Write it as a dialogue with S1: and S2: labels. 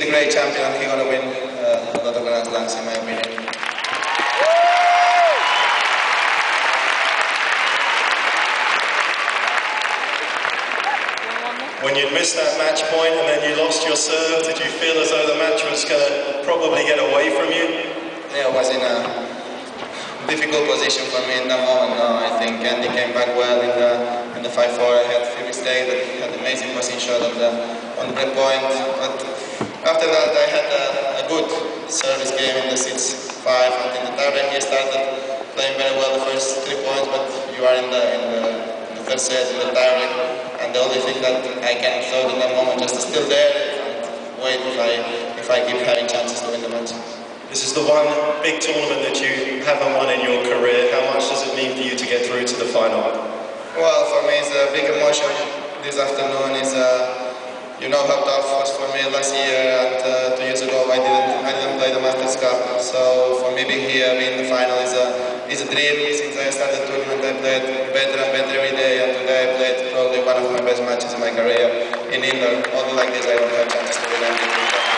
S1: He's a great champion and he's going to win a lot of Grand Slams in my opinion.
S2: When you missed that match point and then you lost your serve, did you feel as though the match was going to probably get away from you?
S1: Yeah, I was in a difficult position for me in that moment. No, I think Andy came back well in the 5-4. I had a few mistakes, but he had an amazing passing shot on the break point. But after that, I had a good service game in the 6-5 until the third. He started playing very well the first 3 points, but you are in the third set, in the tiebreak, and the only thing that I can thought in that moment just to still there and wait if I keep having chances to win the match.
S2: This is the one big tournament that you haven't won in your career. How much does it mean for you to get through to the final?
S1: Well, for me it's a big emotion. This afternoon is, you know how tough it was for me last year, and 2 years ago I didn't play the Masters Cup. So for me being here, being in the final is a dream. Since I started the tournament I played better and better every day, and today I played probably one of my best matches in my career in indoor. Only like this I don't have chances to win anything.